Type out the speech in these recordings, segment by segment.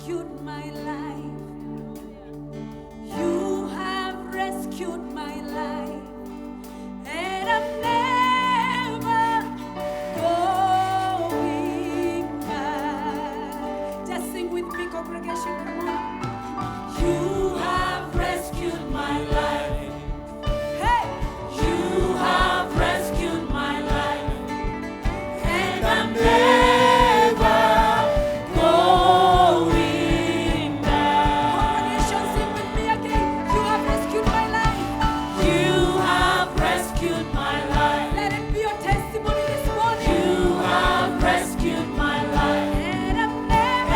rescued my life. You have rescued my life. And I'm never going back. Just sing with me, congregation, come on. You have rescued my life. Hey! You have rescued my life. And I'm never going back. Congregation, sing with me again. You have rescued my life. You have rescued my life. Let it be your testimony this morning. You have rescued my life. And I'm never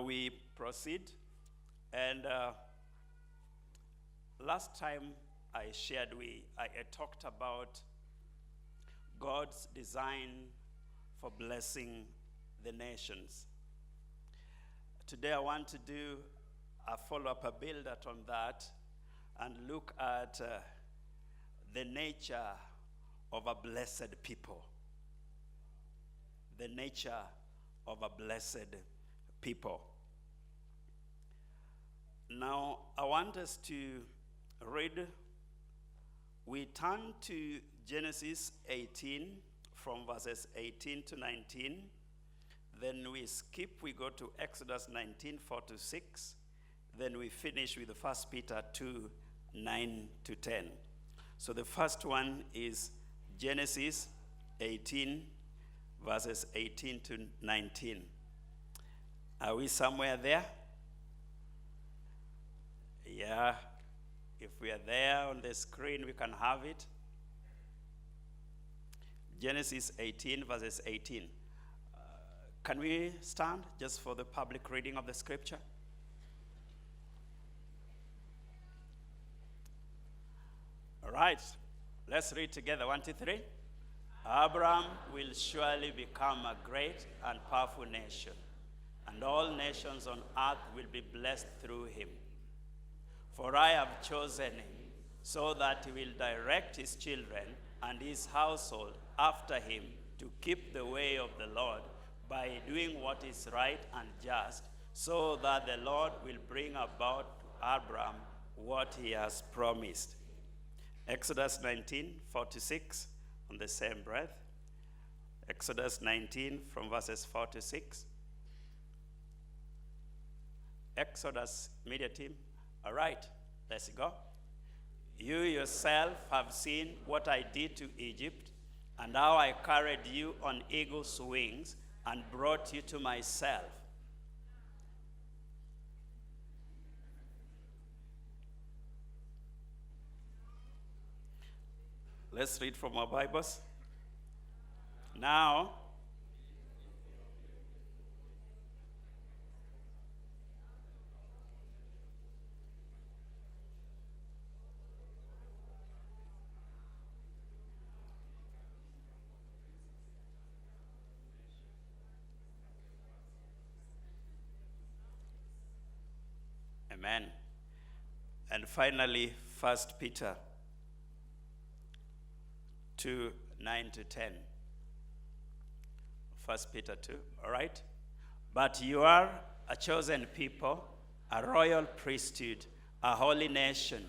we proceed. And last time I talked about God's design for blessing the nations. Today I want to do a follow-up, a build-up on that, and look at the nature of a blessed people. The nature of a blessed people. Now, I want us to read. We turn to Genesis 18 from verses 18 to 19. Then we go to Exodus 19, 4 to 6. Then we finish with 1 Peter 2, 9 to 10. So the first one is Genesis 18, verses 18 to 19. Are we somewhere there? Yeah. If we are there on the screen, we can have it. Genesis 18, verses 18. Can we stand just for the public reading of the scripture? All right. Let's read together. 1, 2, 3. Abraham will surely become a great and powerful nation, and all nations on earth will be blessed through him. For I have chosen him, so that he will direct his children and his household after him to keep the way of the Lord by doing what is right and just, so that the Lord will bring about to Abraham what he has promised. Exodus 19, 4 to 6, on the same breath. Exodus 19 from verses 4 to 6. Exodus media team. All right, let's go. You yourself have seen what I did to Egypt, and how I carried you on eagle's wings and brought you to myself. Let's read from our Bibles. Now, amen. And finally, 1 Peter 2, 9 to 10. 1 Peter 2, all right? But you are a chosen people, a royal priesthood, a holy nation,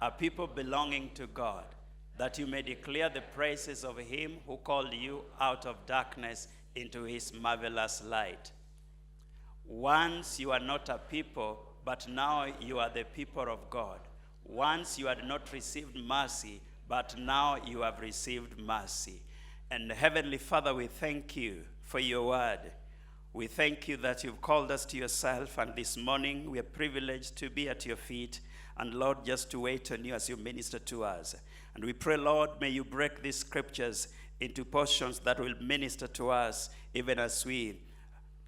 a people belonging to God, that you may declare the praises of him who called you out of darkness into his marvelous light. Once you are not a people, but now you are the people of God. Once you had not received mercy, but now you have received mercy. And Heavenly Father, we thank you for your word. We thank you that you've called us to yourself, and this morning we are privileged to be at your feet, and Lord, just to wait on you as you minister to us. And we pray, Lord, may you break these scriptures into portions that will minister to us, even as we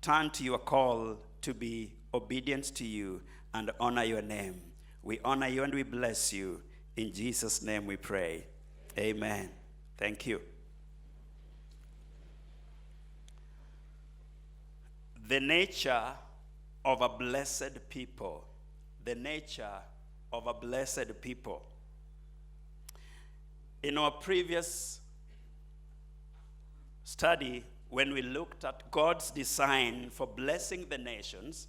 turn to your call to be obedient to you and honor your name. We honor you and we bless you. In Jesus' name we pray. Amen. Thank you. The nature of a blessed people. The nature of a blessed people. In our previous study, when we looked at God's design for blessing the nations,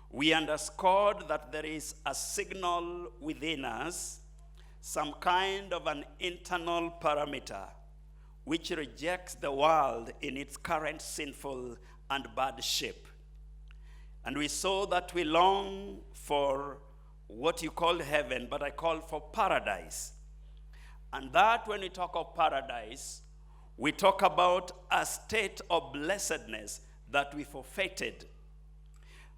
we underscored that there is a signal within us, some kind of an internal parameter, which rejects the world in its current sinful and bad shape. And we saw that we long for what you call heaven, but I call for paradise. And that when we talk of paradise, we talk about a state of blessedness that we forfeited.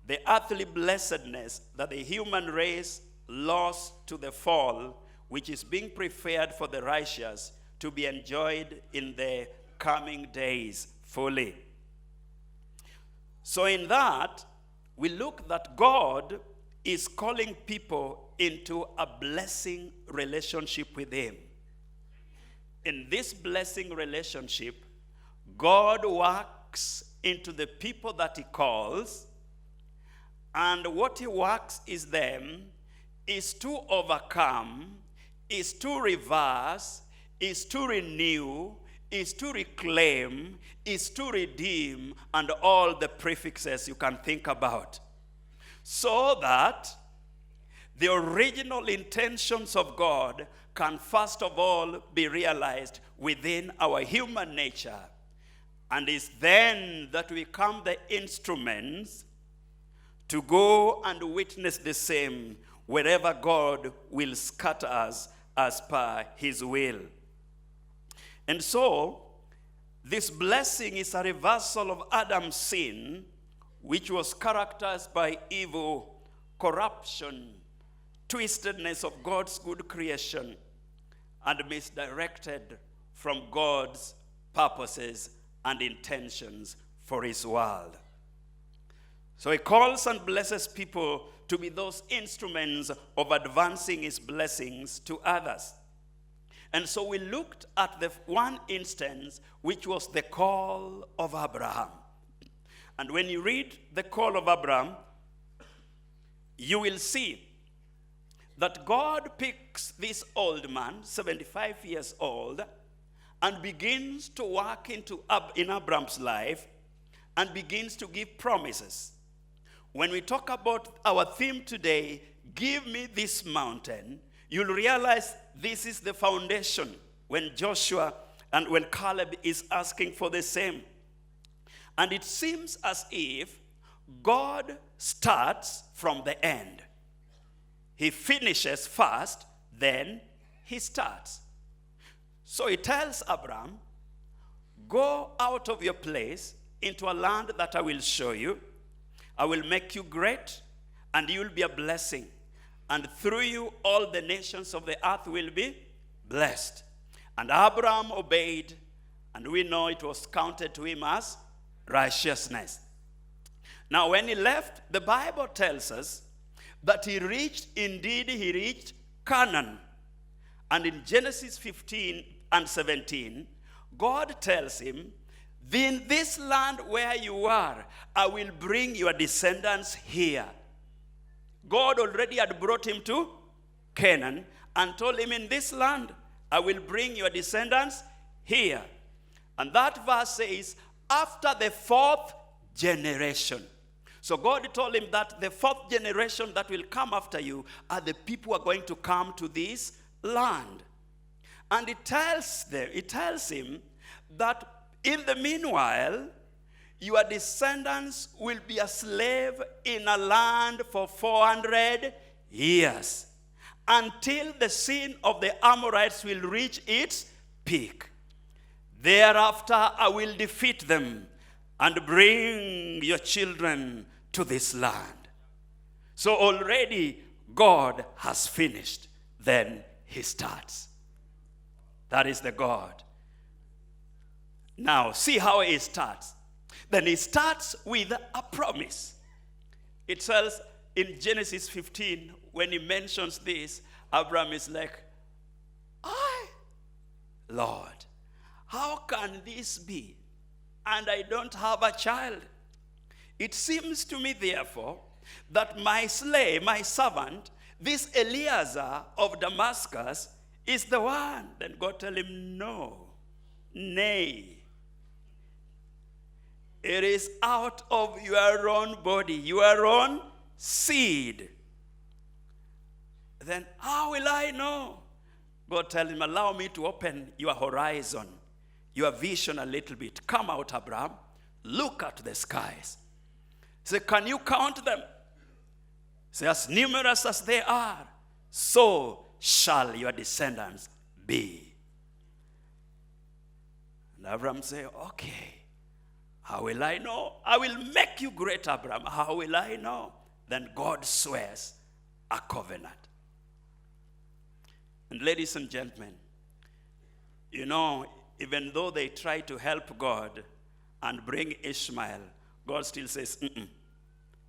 The earthly blessedness that the human race lost to the fall, which is being prepared for the righteous to be enjoyed in the coming days fully. So in that, we look that God is calling people into a blessing relationship with him. In this blessing relationship, God works into the people that he calls, and what he works is to overcome, is to reverse, is to renew, is to reclaim, is to redeem, and all the prefixes you can think about, so that the original intentions of God can first of all be realized within our human nature. And it's then that we become the instruments to go and witness the same wherever God will scatter us as per his will. And so, this blessing is a reversal of Adam's sin, which was characterized by evil, corruption, twistedness of God's good creation, and misdirected from God's purposes and intentions for his world. So he calls and blesses people to be those instruments of advancing his blessings to others. And so we looked at the one instance, which was the call of Abraham. And when you read the call of Abraham, you will see that God picks this old man, 75 years old, and begins to work in Abraham's life and begins to give promises. When we talk about our theme today, give me this mountain, you'll realize this is the foundation when Joshua and when Caleb is asking for the same. And it seems as if God starts from the end. He finishes first, then he starts. So he tells Abraham, go out of your place into a land that I will show you. I will make you great, and you will be a blessing. And through you, all the nations of the earth will be blessed. And Abraham obeyed, and we know it was counted to him as righteousness. Now, when he left, the Bible tells us that he reached Canaan. And in Genesis 15 and 17, God tells him, in this land where you are, I will bring your descendants here. God already had brought him to Canaan and told him, in this land, I will bring your descendants here. And that verse says, after the fourth generation. So God told him that the fourth generation that will come after you are the people who are going to come to this land. And it tells him that in the meanwhile, your descendants will be a slave in a land for 400 years until the sin of the Amorites will reach its peak. Thereafter, I will defeat them and bring your children to this land. So already God has finished. Then he starts. That is the God. Now, see how he starts. Then he starts with a promise. It says in Genesis 15, when he mentions this, Abraham is like, Lord, how can this be? And I don't have a child. It seems to me, therefore, that my slave, my servant, this Eliezer of Damascus, is the one. Then God tell him, no, nay. It is out of your own body, your own seed. Then how will I know? God tell him, allow me to open your horizon, your vision a little bit. Come out, Abraham. Look at the skies. Say, can you count them? Say, as numerous as they are, so shall your descendants be. And Abraham say, okay. How will I know? I will make you great, Abraham. How will I know? Then God swears a covenant. And ladies and gentlemen, you know, even though they try to help God and bring Ishmael, God still says,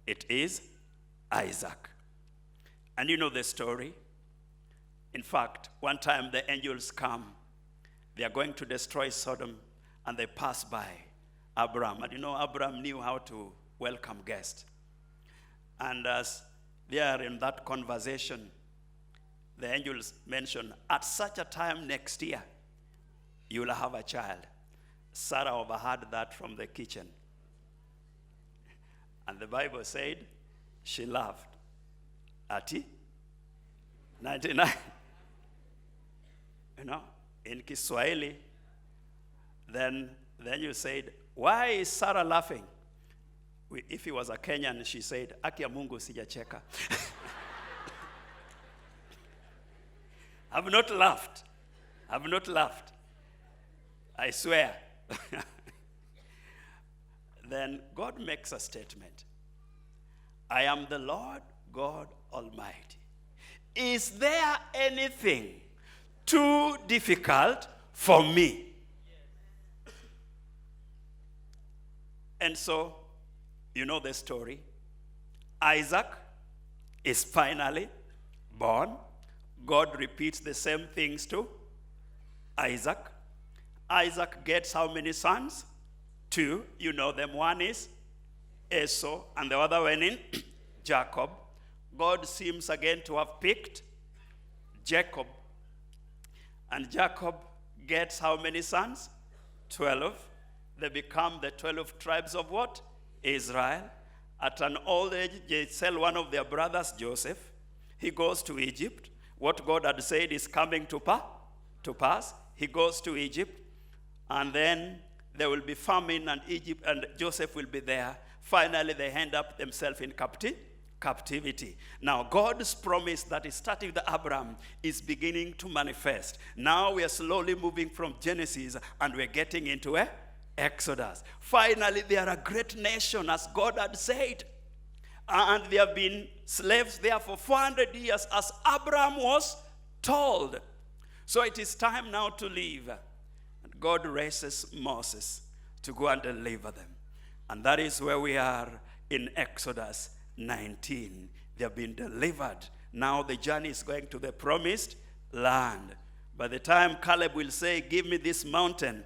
It is Isaac. And you know the story. In fact, one time the angels come. They are going to destroy Sodom, and they pass by Abraham. And you know, Abraham knew how to welcome guests. And as they are in that conversation, the angels mention, at such a time next year, you will have a child. Sarah overheard that from the kitchen. And the Bible said, she laughed. 99. You know, in Kiswahili, then you said, why is Sarah laughing? If he was a Kenyan, she said, Aki ya Mungu sijacheka. I've not laughed. I swear. Then God makes a statement. I am the Lord God Almighty. Is there anything too difficult for me? And so, you know the story. Isaac is finally born. God repeats the same things to Isaac. Isaac gets how many sons? 2. You know them. One is Esau, and the other one in Jacob. God seems again to have picked Jacob. And Jacob gets how many sons? 12. They become the 12 tribes of what? Israel. At an old age, they sell one of their brothers, Joseph. He goes to Egypt. What God had said is coming to pass. He goes to Egypt. And then there will be famine, and Egypt and Joseph will be there. Finally, they end up themselves in captivity. Now, God's promise that is starting with Abraham is beginning to manifest. Now we are slowly moving from Genesis, and we're getting into Exodus. Finally, they are a great nation, as God had said. And they have been slaves there for 400 years, as Abraham was told. So it is time now to leave. And God raises Moses to go and deliver them. And that is where we are in Exodus 19. They have been delivered. Now the journey is going to the promised land. By the time Caleb will say, give me this mountain,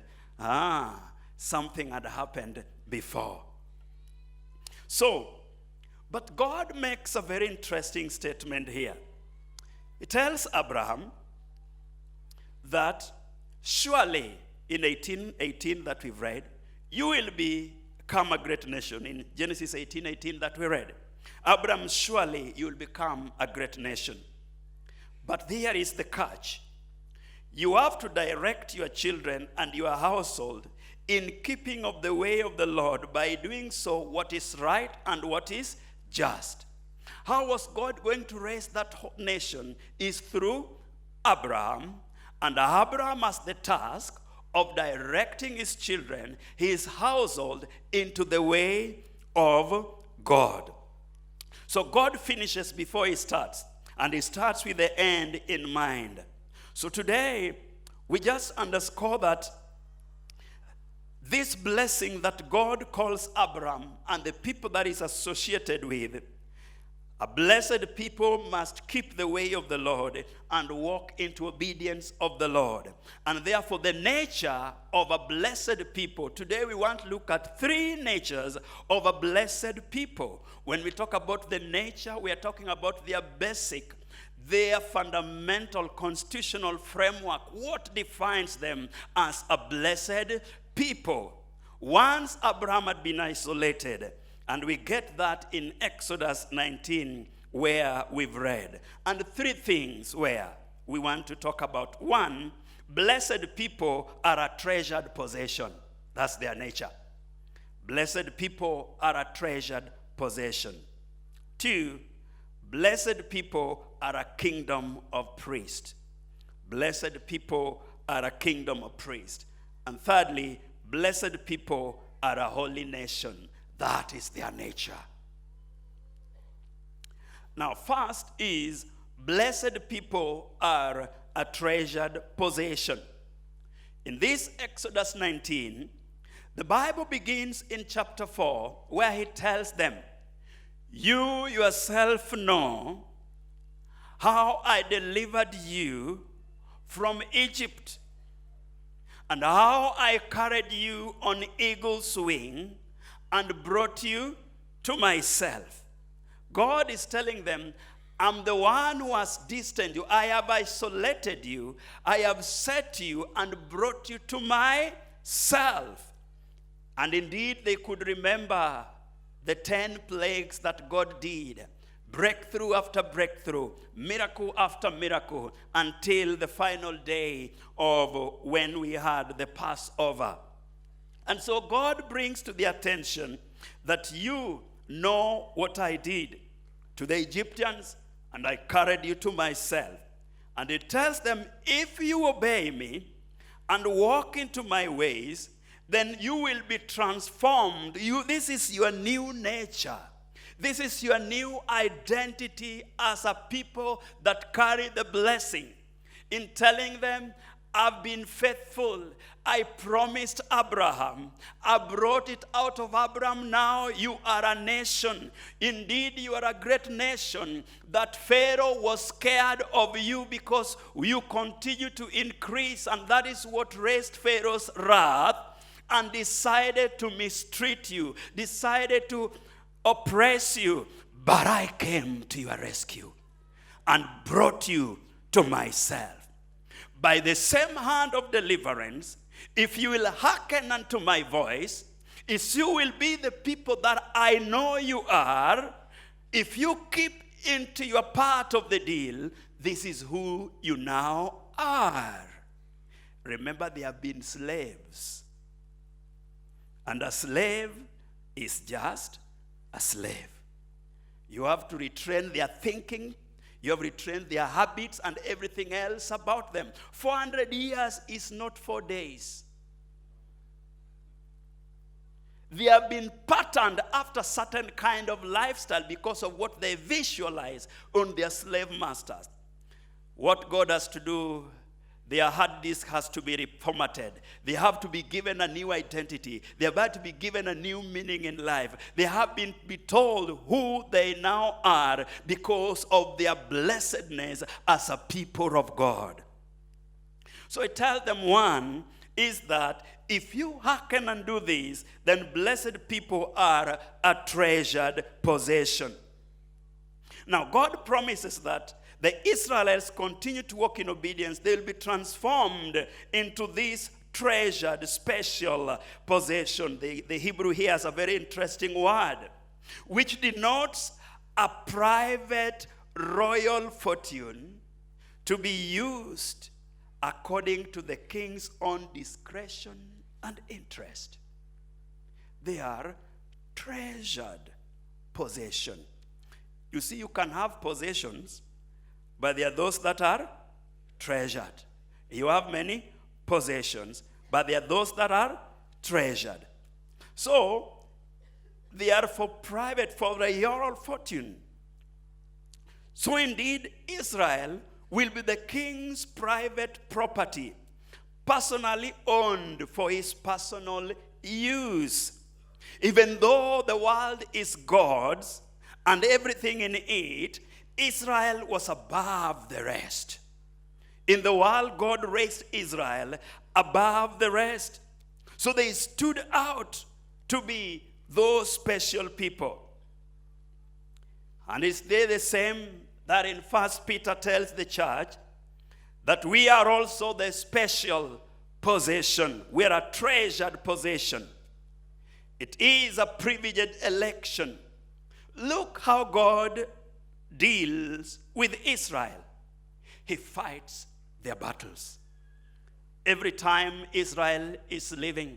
something had happened before. So, but God makes a very interesting statement here. He tells Abraham that surely in 18:18 that we've read, you will become a great nation. In Genesis 18:18 that we read, Abraham, surely you will become a great nation. But here is the catch. You have to direct your children and your household in keeping of the way of the Lord, by doing so what is right and what is just. How was God going to raise that nation? Is through Abraham. And Abraham has the task of directing his children, his household, into the way of God. So God finishes before he starts, and he starts with the end in mind. So today, we just underscore that this blessing that God calls Abraham and the people that is associated with, a blessed people must keep the way of the Lord and walk into obedience of the Lord. And therefore, the nature of a blessed people. Today, we want to look at 3 natures of a blessed people. When we talk about the nature, we are talking about their basic, their fundamental constitutional framework. What defines them as a blessed people? Once Abraham had been isolated, and we get that in Exodus 19, where we've read. And 3 things where we want to talk about. 1, blessed people are a treasured possession. That's their nature. Blessed people are a treasured possession. 2, blessed people are a kingdom of priests. Blessed people are a kingdom of priests. And thirdly, blessed people are a holy nation. That is their nature. Now, first is, blessed people are a treasured possession. In this Exodus 19, the Bible begins in chapter 4, where he tells them, You yourself know how I delivered you from Egypt, and how I carried you on eagle's wing and brought you to myself. God is telling them, I'm the one who has distanced you. I have isolated you. I have set you and brought you to myself. And indeed, they could remember the 10 plagues that God did. Breakthrough after breakthrough, miracle after miracle, until the final day of when we had the Passover. And so God brings to the attention that you know what I did to the Egyptians, and I carried you to myself. And it tells them, if you obey me and walk into my ways, then you will be transformed. This is your new nature. This is your new identity as a people that carry the blessing. In telling them, I've been faithful. I promised Abraham. I brought it out of Abraham. Now you are a nation. Indeed, you are a great nation. That Pharaoh was scared of you because you continue to increase. And that is what raised Pharaoh's wrath and decided to mistreat you, decided to oppress you. But I came to your rescue and brought you to myself. By the same hand of deliverance, if you will hearken unto my voice, if you will be the people that I know you are, if you keep into your part of the deal, this is who you now are. Remember, they have been slaves. And a slave is just a slave. You have to retrain their thinking. You have retrained their habits and everything else about them. 400 years is not 4 days. They have been patterned after certain kind of lifestyle because of what they visualize on their slave masters. What God has to do, their hard disk has to be reformatted. They have to be given a new identity. They are about to be given a new meaning in life. They have been told who they now are because of their blessedness as a people of God. So I tell them, one is that if you hearken and do this, then blessed people are a treasured possession. Now, God promises that the Israelites continue to walk in obedience. They will be transformed into this treasured special possession. The Hebrew here has a very interesting word, which denotes a private royal fortune to be used according to the king's own discretion and interest. They are treasured possession. You see, you can have possessions, but there are those that are treasured. You have many possessions, but there are those that are treasured. So, they are for private, for royal fortune. So indeed, Israel will be the king's private property, personally owned for his personal use. Even though the world is God's and everything in it, Israel was above the rest. In the world, God raised Israel above the rest. So they stood out to be those special people. And it's there the same that in 1 Peter tells the church that we are also the special possession. We are a treasured possession. It is a privileged election. Look how God deals with Israel. He fights their battles. Every time Israel is living,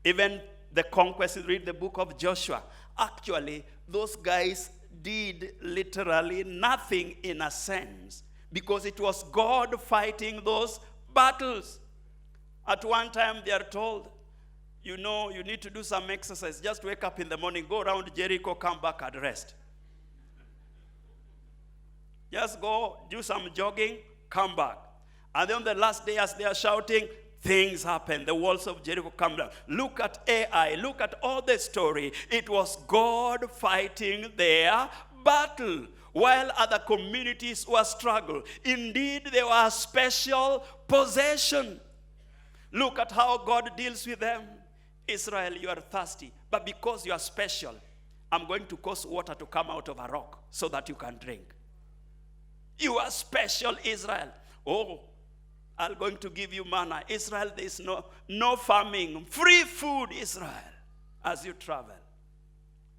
even the conquest, read the book of Joshua, actually those guys did literally nothing in a sense, because it was God fighting those battles. At one time they are told, you know, you need to do some exercise. Just wake up in the morning, go around Jericho, come back and rest. Just go, do some jogging, come back. And then on the last day, as they are shouting, things happen. The walls of Jericho come down. Look at Ai. Look at all the story. It was God fighting their battle while other communities were struggling. Indeed, they were a special possession. Look at how God deals with them. Israel, you are thirsty, but because you are special, I'm going to cause water to come out of a rock so that you can drink. You are special, Israel. Oh, I'm going to give you manna. Israel, there is no farming. Free food, Israel, as you travel.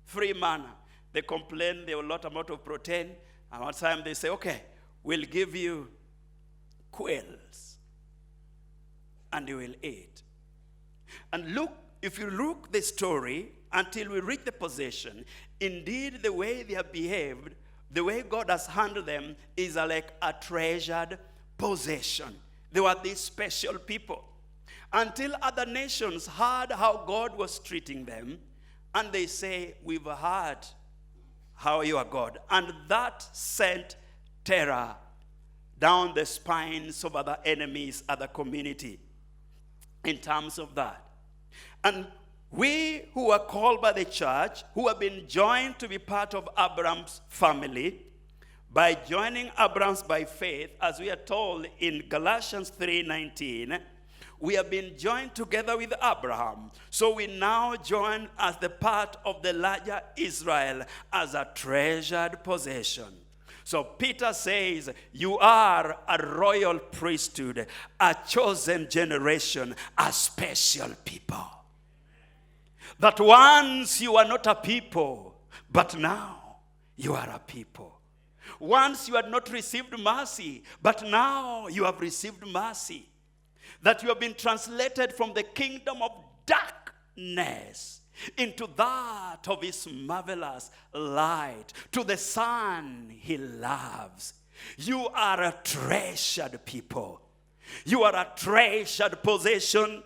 Free manna. They complain there are a lot amount of protein. And one time they say, okay, we'll give you quails. And you will eat. And look, if you look the story until we reach the possession, indeed the way they have behaved, the way God has handled them is like a treasured possession. They were these special people. Until other nations heard how God was treating them, and they say, we've heard how you are God. And that sent terror down the spines of other enemies, other community, in terms of that. And we who are called by the church, who have been joined to be part of Abraham's family, by joining Abraham by faith, as we are told in Galatians 3:19, we have been joined together with Abraham. So we now join as the part of the larger Israel as a treasured possession. So Peter says, you are a royal priesthood, a chosen generation, a special people. That once you are not a people, but now you are a people. Once you had not received mercy, but now you have received mercy. That you have been translated from the kingdom of darkness into that of his marvelous light, to the Son he loves. You are a treasured people. You are a treasured possession.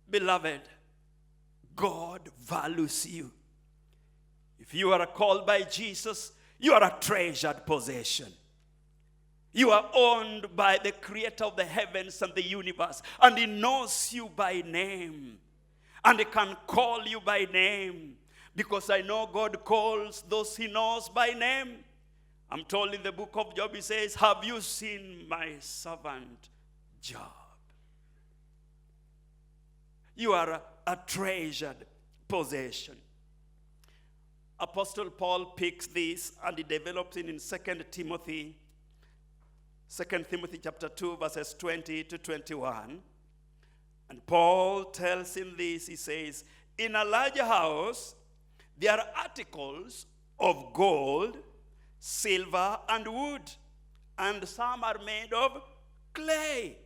Beloved, God values you. If you are called by Jesus, you are a treasured possession. You are owned by the creator of the heavens and the universe. And he knows you by name. And he can call you by name. Because I know God calls those he knows by name. I'm told in the book of Job, he says, have you seen my servant Job? You are a treasured possession. Apostle Paul picks this and he develops it in 2 Timothy chapter 2, verses 20 to 21. And Paul tells him this, he says, in a larger house, there are articles of gold, silver, and wood, and some are made of clay.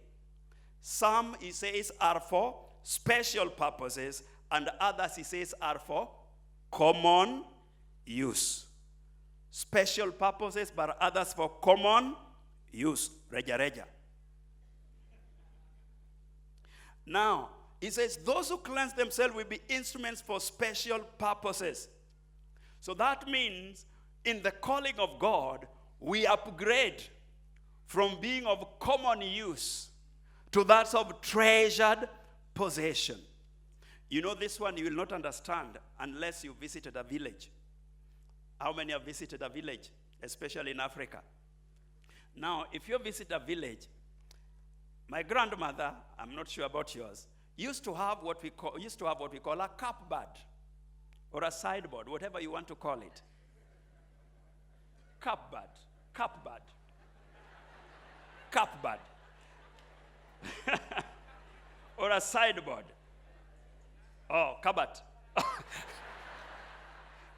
Some, he says, are for special purposes, and others, he says, are for common use. Special purposes, but others for common use. Reja, reja. Now, he says, those who cleanse themselves will be instruments for special purposes. So that means, in the calling of God, we upgrade from being of common use to that of treasured possession. You know, this one you will not understand unless you visited a village. How many have visited a village, especially in Africa? Now, if you visit a village, my grandmother, I'm not sure about yours, used to have what we call a cupboard or a sideboard, whatever you want to call it. Cupboard. Or a sideboard. Oh, cupboard.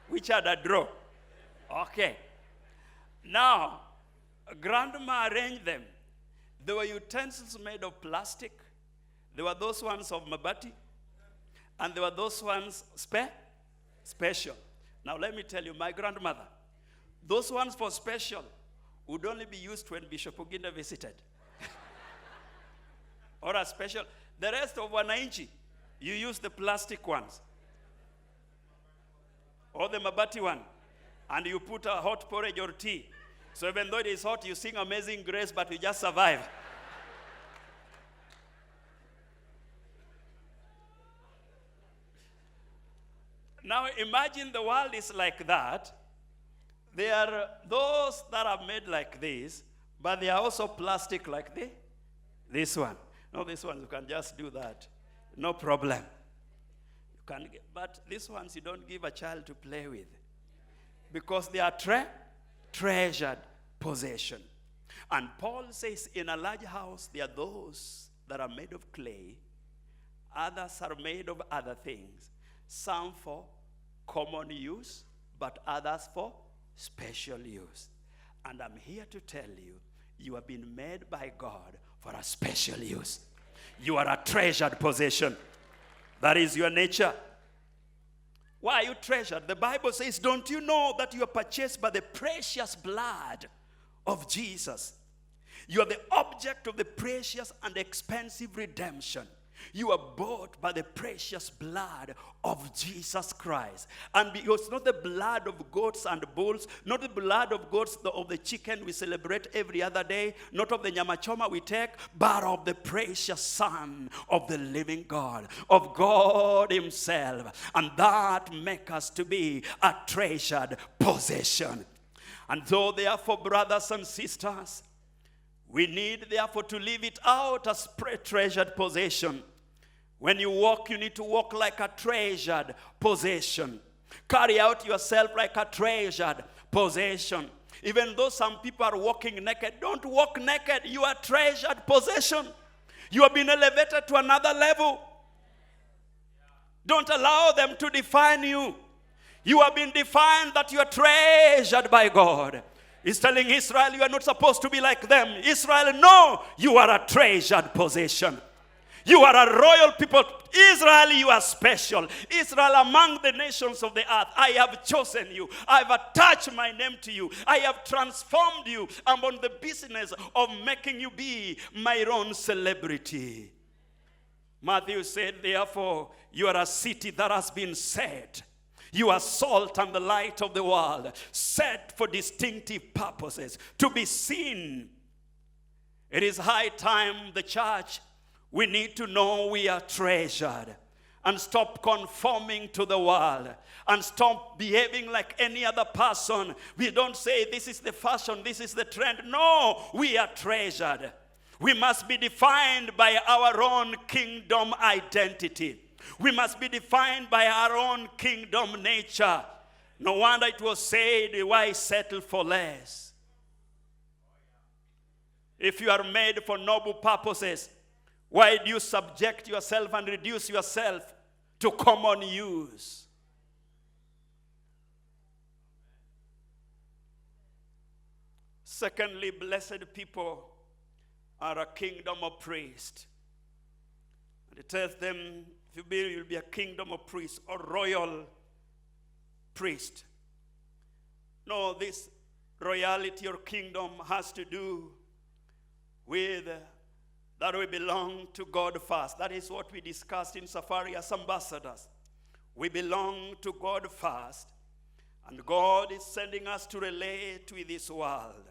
Which had a drawer. Okay. Now, grandma arranged them. There were utensils made of plastic. There were those ones of mabati. And there were those ones special. Now let me tell you, my grandmother, those ones for special would only be used when Bishop Uginda visited. Or a special. The rest of Wananchi, you use the plastic ones. Or the mabati one. And you put a hot porridge or tea. So even though it is hot, you sing Amazing Grace, but you just survive. Now imagine the world is like that. There are those that are made like this, but they are also plastic like this one. No, this one you can just do that. No problem. You can get, but these ones you don't give a child to play with, because they are treasured possession. And Paul says in a large house there are those that are made of clay, others are made of other things, some for common use, but others for special use. And I'm here to tell you, you have been made by God for a special use. You are a treasured possession. That is your nature. Why are you treasured? The Bible says, don't you know that you are purchased by the precious blood of Jesus? You are the object of the precious and expensive redemption. You are bought by the precious blood of Jesus Christ. And it's not the blood of goats and bulls, not the blood of goats of the chicken we celebrate every other day, not of the nyamachoma we take, but of the precious Son of the living God, of God himself. And that makes us to be a treasured possession. And so therefore, brothers and sisters, we need therefore to live it out as treasured possession. When you walk, you need to walk like a treasured possession. Carry out yourself like a treasured possession. Even though some people are walking naked, don't walk naked. You are treasured possession. You have been elevated to another level. Don't allow them to define you. You have been defined that you are treasured by God. He's telling Israel, you are not supposed to be like them. Israel, no, you are a treasured possession. You are a royal people. Israel, you are special. Israel, among the nations of the earth, I have chosen you. I have attached my name to you. I have transformed you. I'm on the business of making you be my own celebrity. Matthew said, therefore, you are a city that has been set. You are salt and the light of the world, set for distinctive purposes, to be seen. It is high time, the church, we need to know we are treasured, and stop conforming to the world, and stop behaving like any other person. We don't say this is the fashion, this is the trend. No, we are treasured. We must be defined by our own kingdom identity. We must be defined by our own kingdom nature. No wonder it was said, why settle for less? If you are made for noble purposes, why do you subject yourself and reduce yourself to common use? Secondly, blessed people are a kingdom of priests. And it tells them, you'll be a kingdom of priests, or royal priest. No, this royalty or kingdom has to do with that we belong to God first. That is what we discussed in Safari as ambassadors. We belong to God first, and God is sending us to relate with this world.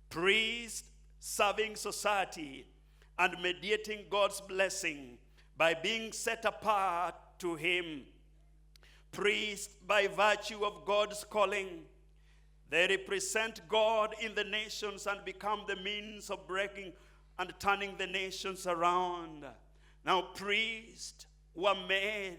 Priest serving society and mediating God's blessing by being set apart to him. Priests by virtue of God's calling. They represent God in the nations and become the means of breaking and turning the nations around. Now, priests were made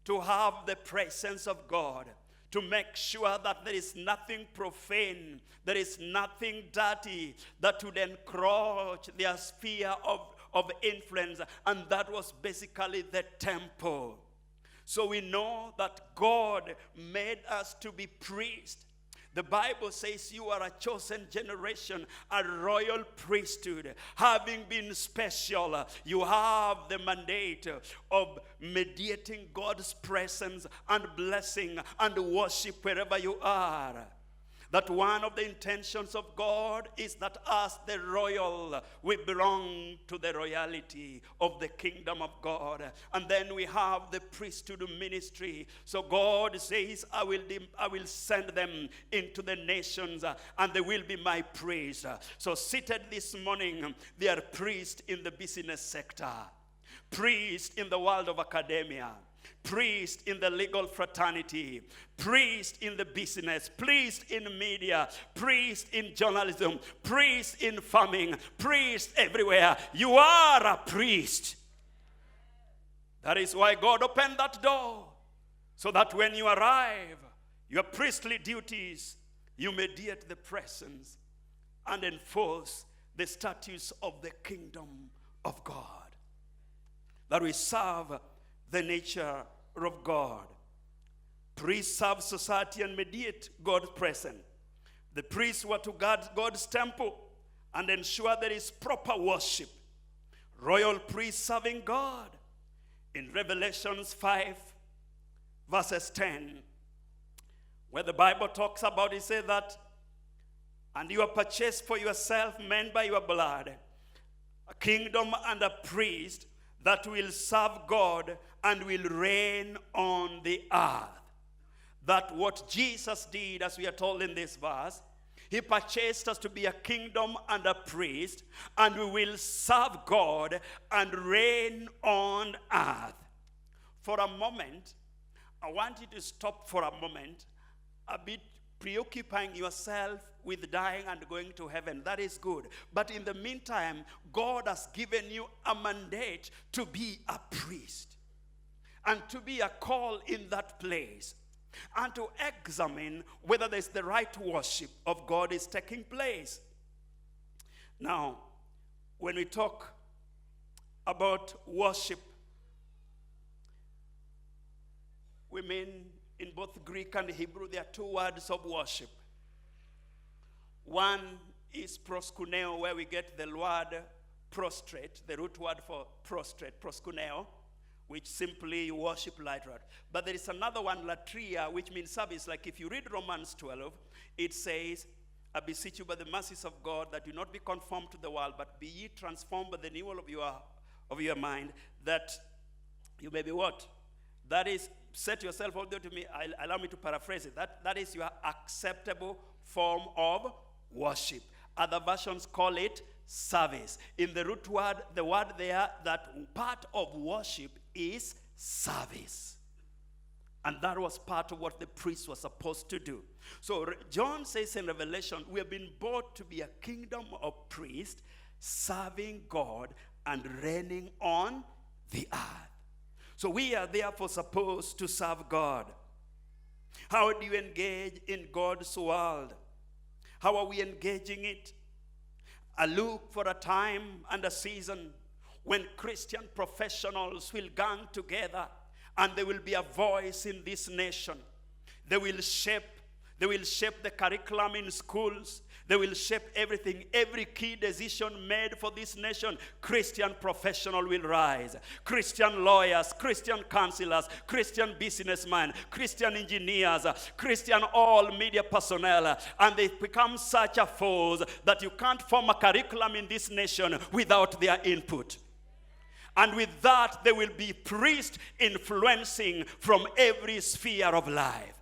to have the presence of God, to make sure that there is nothing profane, there is nothing dirty that would encroach their sphere of influence. And that was basically the temple. So we know that God made us to be priests. The Bible says you are a chosen generation, a royal priesthood. Having been special, you have the mandate of mediating God's presence and blessing and worship wherever you are. That one of the intentions of God is that us, the royal, we belong to the royalty of the kingdom of God. And then we have the priesthood ministry. So God says, I will send them into the nations, and they will be my priests. So seated this morning, they are priests in the business sector, priests in the world of academia, priest in the legal fraternity, priest in the business, priest in media, priest in journalism, priest in farming, priest everywhere. You are a priest. That is why God opened that door, so that when you arrive, your priestly duties, you mediate the presence and enforce the statutes of the kingdom of God. That we serve the nature of God. Priests serve society and mediate God's presence. The priests were to guard God's temple and ensure there is proper worship. Royal priests serving God. In Revelations 5, verses 10, where the Bible talks about, it says that, and you are purchased for yourself men by your blood, a kingdom and a priest that will serve God and will reign on the earth. That what Jesus did, as we are told in this verse, he purchased us to be a kingdom and a priest, and we will serve God and reign on earth. For a moment, I want you to stop for a moment, a bit preoccupying yourself with dying and going to heaven. That is good. But in the meantime, God has given you a mandate to be a priest and to be a call in that place and to examine whether there's the right worship of God is taking place. Now, when we talk about worship, we mean in both Greek and Hebrew, there are two words of worship. One is proskuneo, where we get the word prostrate, the root word for prostrate, proskuneo, which simply worship like that. But there is another one, latria, which means service. Like if you read Romans 12, it says, I beseech you by the mercies of God that do not be conformed to the world, but be ye transformed by the renewal of your mind, that you may be what? That is, set yourself out there to me. Allow me to paraphrase it. That is your acceptable form of worship. Other versions call it service. In the root word, the word there, that part of worship is service. And that was part of what the priest was supposed to do. So John says in Revelation, we have been brought to be a kingdom of priests, serving God and reigning on the earth. So we are therefore supposed to serve God. How do you engage in God's world? How are we engaging it? I look for a time and a season when Christian professionals will gang together and there will be a voice in this nation. They will shape the curriculum in schools. They will shape everything. Every key decision made for this nation, Christian professional will rise. Christian lawyers, Christian counselors, Christian businessmen, Christian engineers, Christian all media personnel. And they become such a force that you can't form a curriculum in this nation without their input. And with that, there will be priests influencing from every sphere of life.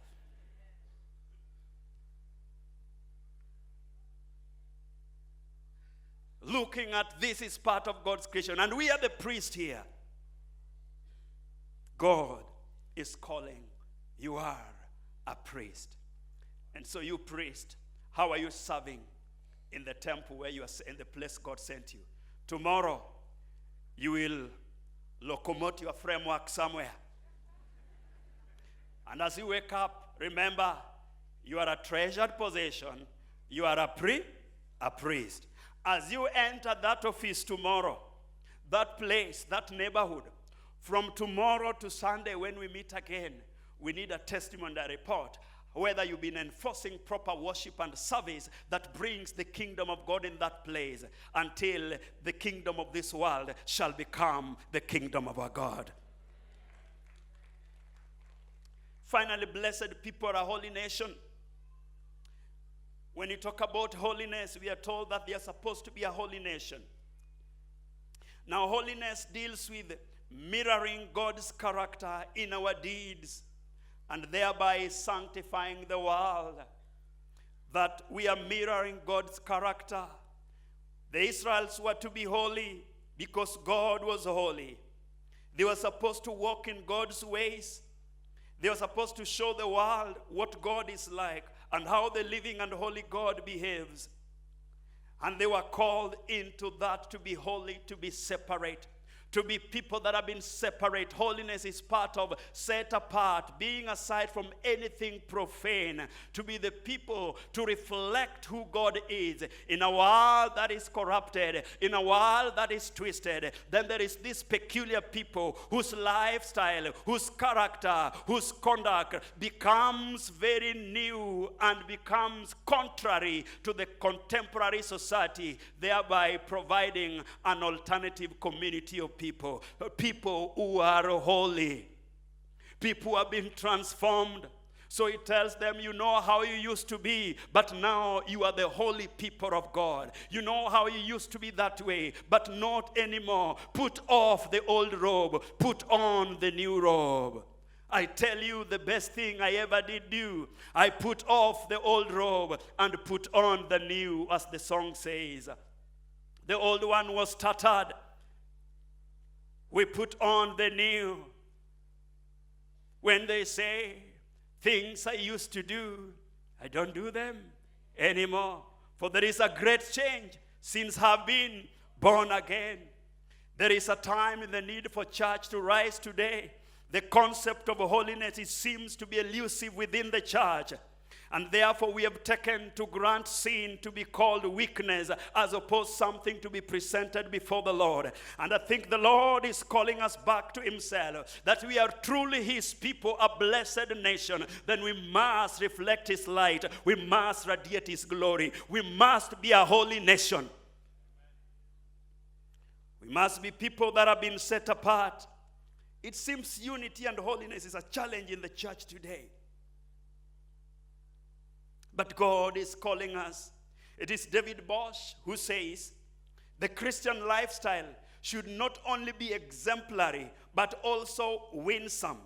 Looking at this is part of God's creation. And we are the priest here. God is calling. You are a priest. And so you priest, how are you serving in the temple where you are in the place God sent you? Tomorrow, you will locomote your framework somewhere. And as you wake up, remember, you are a treasured possession. You are a priest. As you enter that office tomorrow, that place, that neighborhood, from tomorrow to Sunday when we meet again, we need a testimony, a report, whether you've been enforcing proper worship and service that brings the kingdom of God in that place until the kingdom of this world shall become the kingdom of our God. Finally, blessed people are a holy nation. When you talk about holiness, we are told that they are supposed to be a holy nation. Now, holiness deals with mirroring God's character in our deeds and thereby sanctifying the world. That we are mirroring God's character. The Israelites were to be holy because God was holy. They were supposed to walk in God's ways. They were supposed to show the world what God is like and how the living and holy God behaves. And they were called into that to be holy, to be separate, to be people that have been separate. Holiness is part of set apart, being aside from anything profane, to be the people to reflect who God is in a world that is corrupted, in a world that is twisted. Then there is this peculiar people whose lifestyle, whose character, whose conduct becomes very new and becomes contrary to the contemporary society, thereby providing an alternative community of people who are holy, people who have been transformed. So it tells them, you know how you used to be, but now you are the holy people of God. You know how you used to be that way, but not anymore. Put off the old robe, put on the new robe. I tell you, the best thing I ever did do, I put off the old robe and put on the new, as the song says. The old one was tattered. We put on the new. When they say, things I used to do, I don't do them anymore. For there is a great change since have been born again. There is a time in the need for church to rise today. The concept of holiness, it seems to be elusive within the church. And therefore we have taken to grant sin to be called weakness as opposed something to be presented before the Lord. And I think the Lord is calling us back to himself, that we are truly his people, a blessed nation. Then we must reflect his light. We must radiate his glory. We must be a holy nation. We must be people that have been set apart. It seems unity and holiness is a challenge in the church today. But God is calling us. It is David Bosch who says, the Christian lifestyle should not only be exemplary, but also winsome.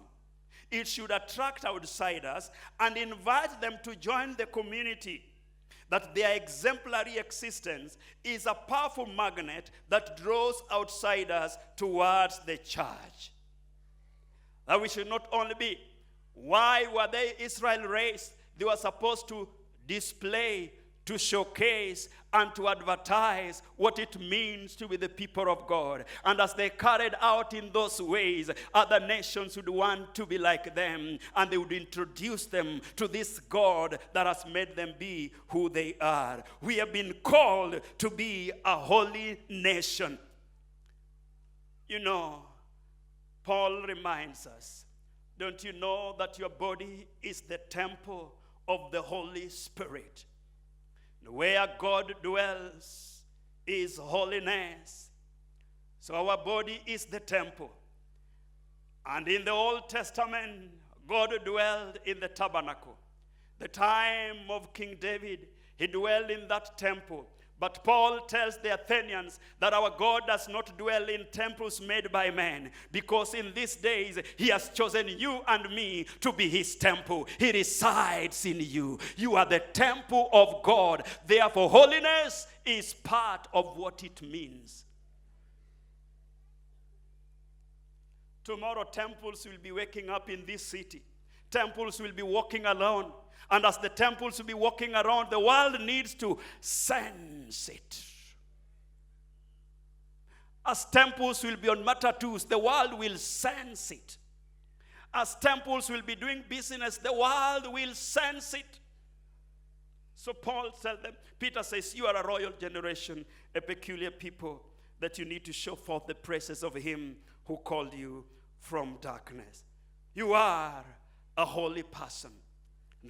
It should attract outsiders and invite them to join the community. That their exemplary existence is a powerful magnet that draws outsiders towards the church. That we should not only be, why were they Israel raised? They were supposed to display, to showcase, and to advertise what it means to be the people of God. And as they carried out in those ways, other nations would want to be like them, and they would introduce them to this God that has made them be who they are. We have been called to be a holy nation. You know, Paul reminds us, don't you know that your body is the temple of the Holy Spirit? Where God dwells is holiness. So our body is the temple. And in the Old Testament, God dwelled in the tabernacle. The time of King David, he dwelled in that temple. But Paul tells the Athenians that our God does not dwell in temples made by men, because in these days he has chosen you and me to be his temple. He resides in you. You are the temple of God. Therefore, holiness is part of what it means. Tomorrow, temples will be waking up in this city. Temples will be walking alone. And as the temples will be walking around, the world needs to sense it. As temples will be on matatus, the world will sense it. As temples will be doing business, the world will sense it. So Paul tells them, Peter says, you are a royal generation, a peculiar people, that you need to show forth the praises of him who called you from darkness. You are a holy person.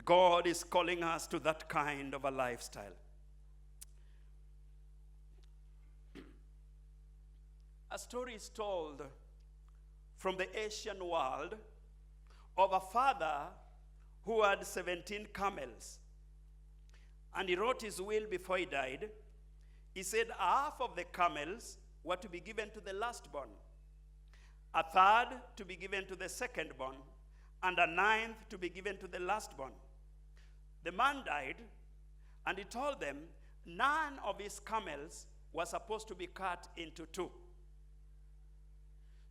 God is calling us to that kind of a lifestyle. A story is told from the Asian world of a father who had 17 camels. and he wrote his will before he died. He said half of the camels were to be given to the lastborn, a third to be given to the secondborn, and a ninth to be given to the lastborn. The man died, and he told them none of his camels was supposed to be cut into two.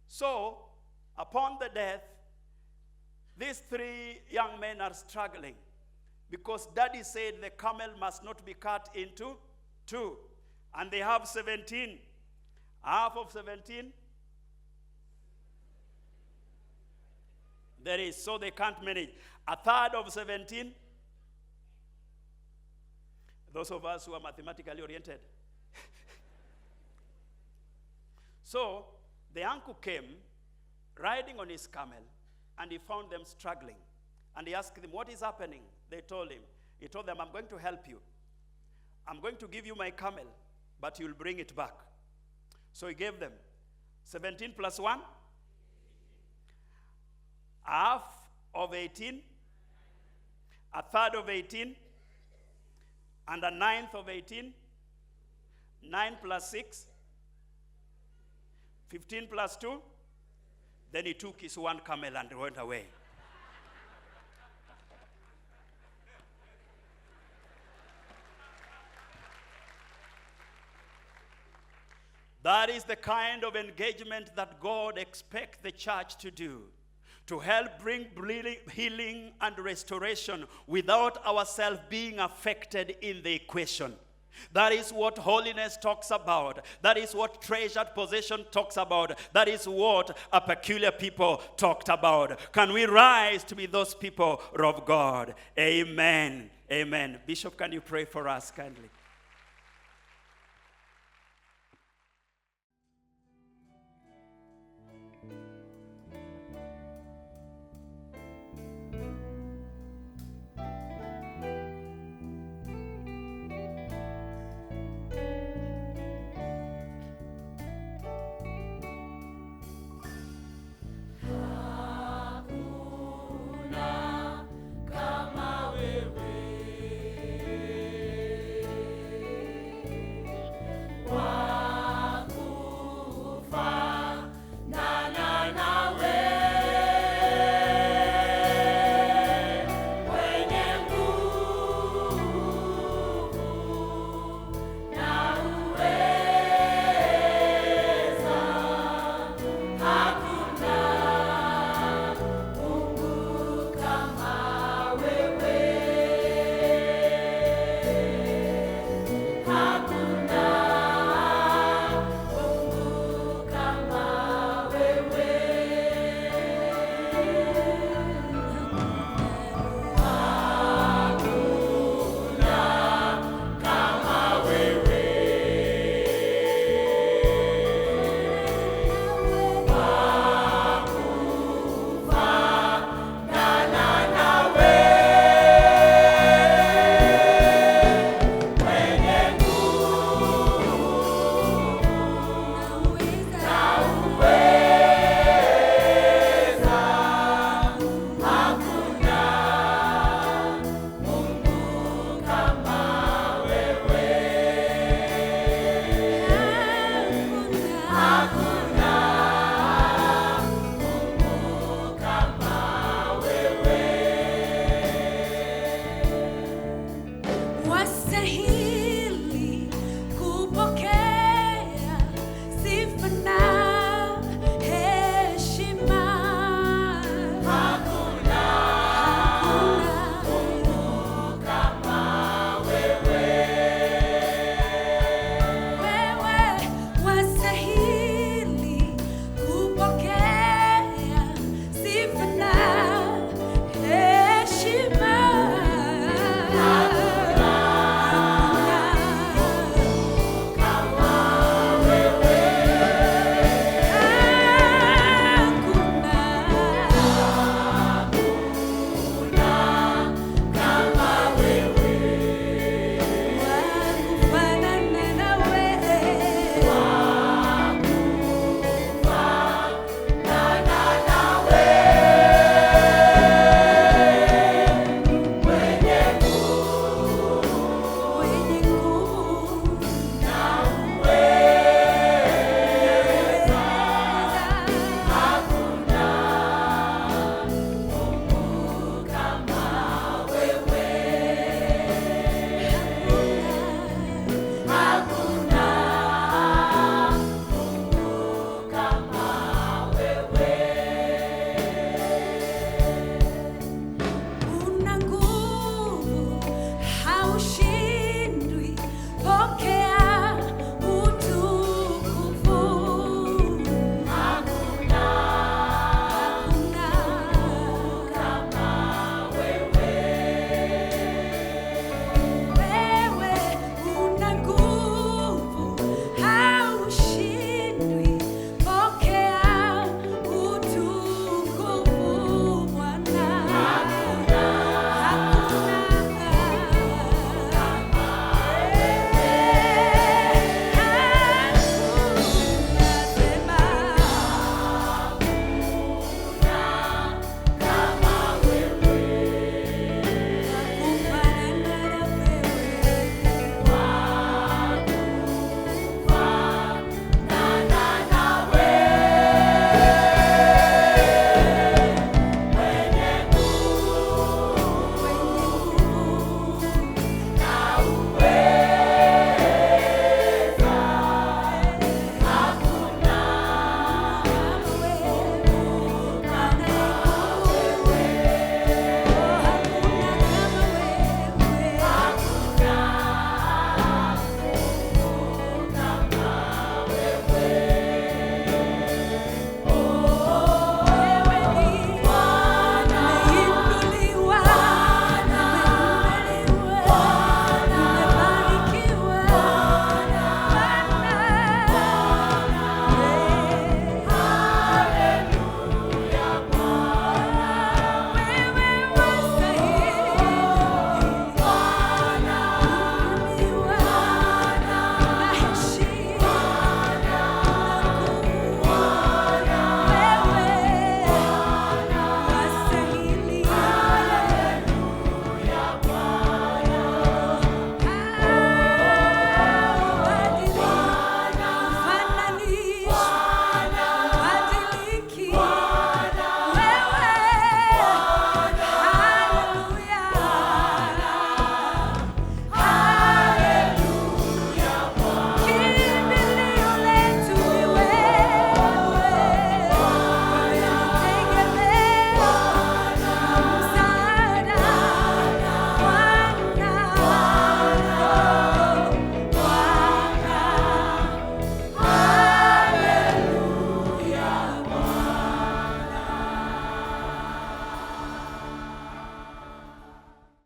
So, upon the death, these three young men are struggling because daddy said the camel must not be cut into two. And they have 17. Half of 17, there is, so they can't manage. A third of 17, those of us who are mathematically oriented. So, the uncle came riding on his camel, and he found them struggling. And he asked them, what is happening? They told him. He told them, I'm going to help you. I'm going to give you my camel, but you'll bring it back. So he gave them 17 plus 1, half of 18, a third of 18, and a ninth of 18, 9 plus 6, 15 plus 2. Then he took his one camel and went away. That is the kind of engagement that God expects the church to do, to help bring healing and restoration without ourselves being affected in the equation. That is what holiness talks about. That is what treasured possession talks about. That is what a peculiar people talked about. Can we rise to be those people of God? Amen. Amen. Bishop, can you pray for us kindly?